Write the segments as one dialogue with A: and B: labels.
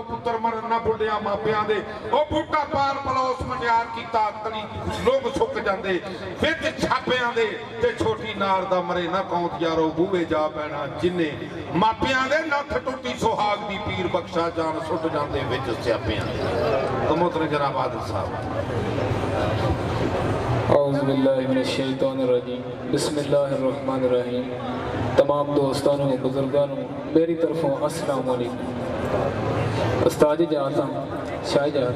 A: पिओ पुत्र मरन ना बुढ़िया मापियां दे ओ बूटा पार पलोस मटियार की ताकतली लोग सुक जांदे विच छापियां दे ते छोटी नार दा मरे ना कौंत यारो बूहे जा पैना जिन्ने मापियां दे नथ टुटी सुहाग दी पीर बख्शा जान सुट जांदे विच स्यापियां तो मोहतरम जनाब आदिल साहब
B: औज़ु बिल्लाहि मिनश शैतानिर रजीम बिस्मिल्लाहिर्रहमानिर्रहीम। तमाम दोस्तों बुजुर्गों मेरी तरफों अस्सलाम वालेकुम। उस्ताद जाता शाहजाद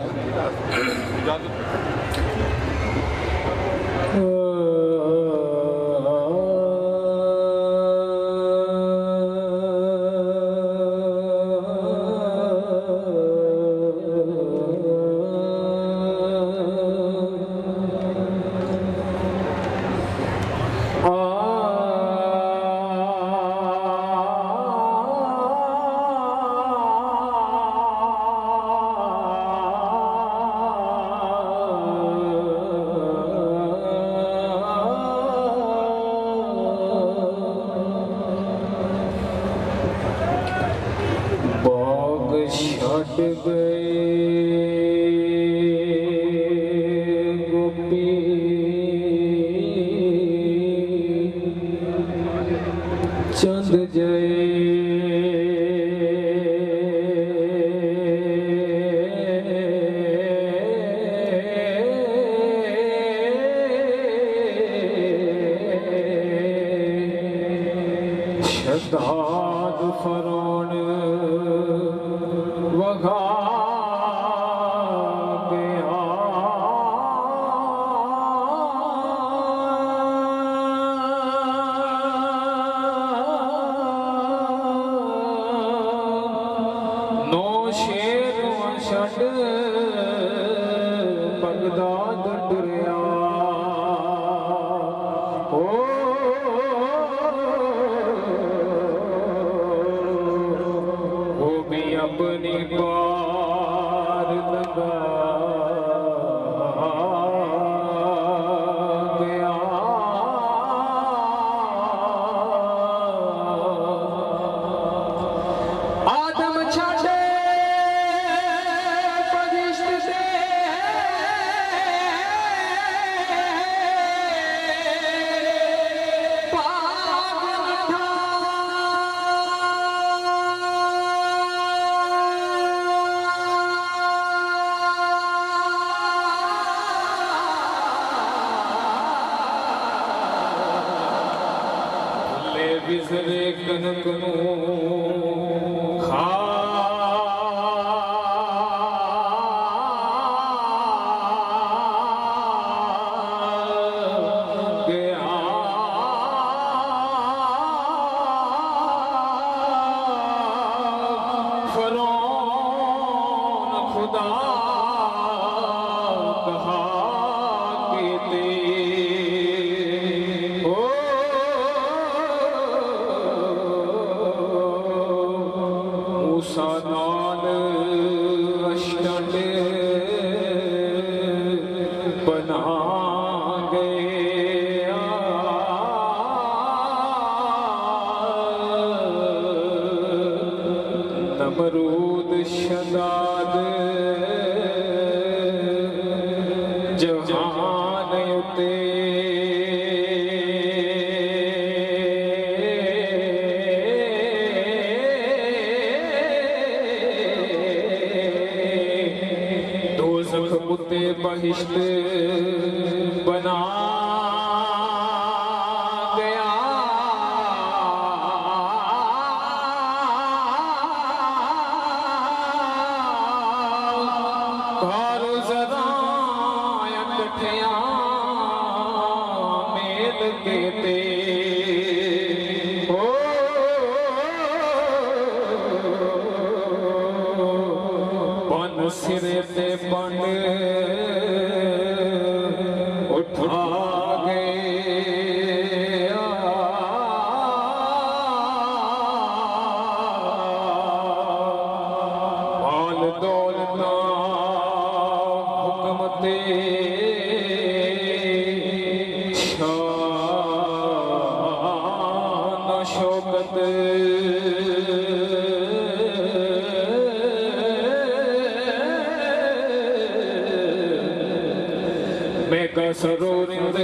B: कसरूरिंद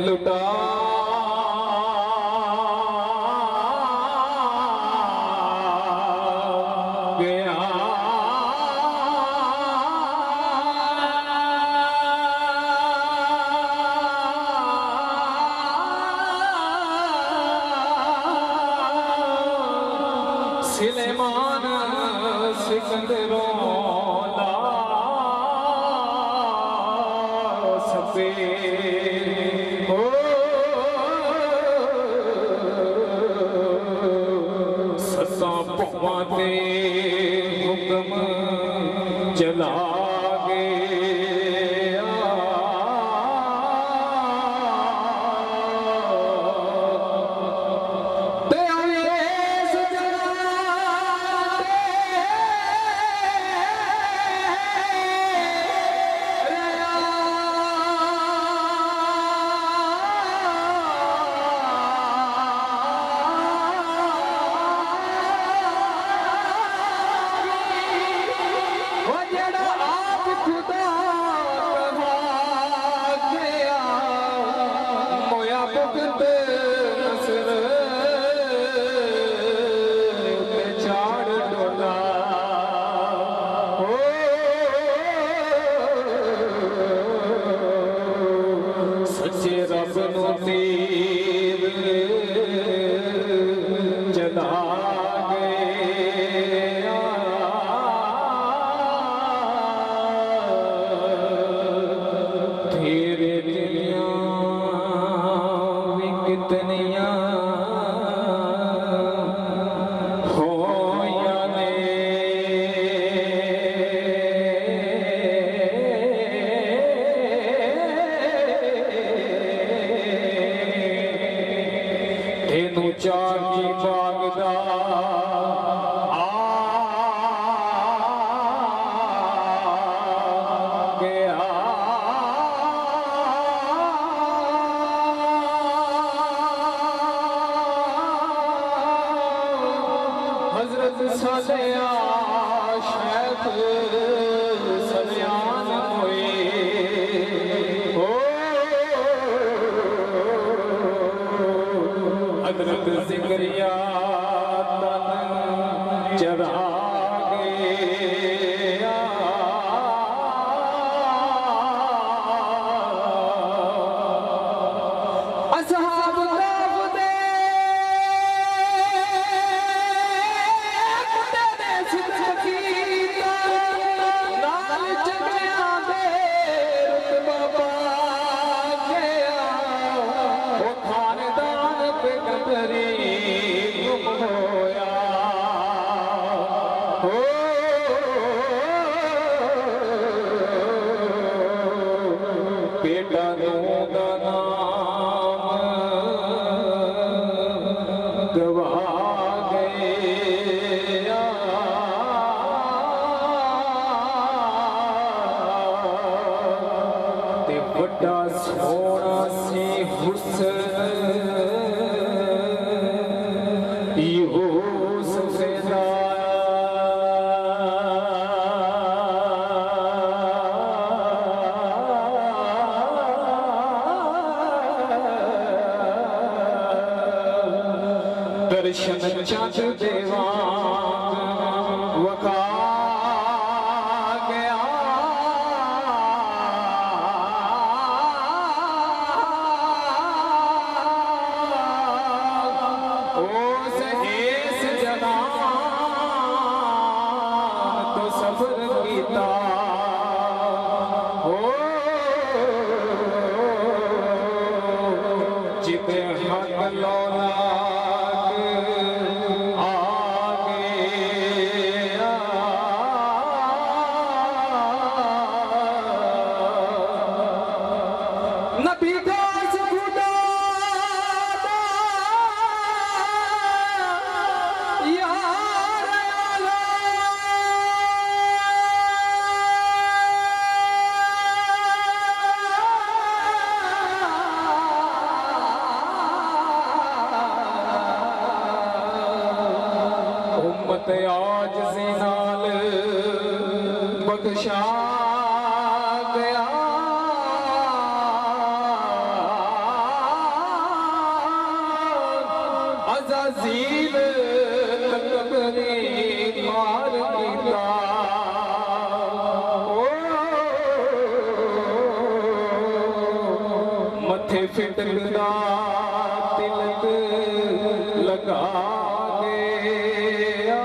B: लुटा गया सुलेमान सिकंदरों पवाते हुक्म चला गया चाकी बागदा आ गया हजरत सलिया शेख सलियान हुए हजरत जिक्रिया तन चढ़ा गया असहाब दे नाल चढ़िया दे रुतबा गया वो खानदान पे कतरी गुम होया हो बेटा नूं दा नाम गवा गया ते बड़ा सोना सी हुस्न दर्शन चंद देवा वका गया उस इस जनान तो सफर कीता हो जिते हक लौला आज से नाल बख्शा गया ਸੀਲ ਤਕਬਰੀ ਮਾਰ ਕੀਤਾ ਮੱਥੇ ਫਿਟਕਦਾ ਤਿਲਕ ਲਗਾ ਗਿਆ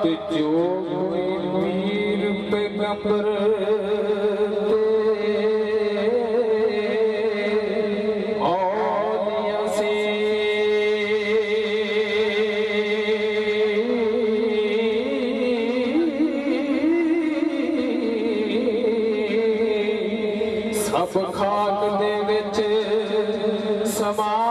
B: ਤੇ ਜੋ ਕੋਈ ਵੀਰ ਪੈਗੰਬਰ ਸਭ ਖਾਕ ਦੇ ਵਿੱਚ ਸਮਾ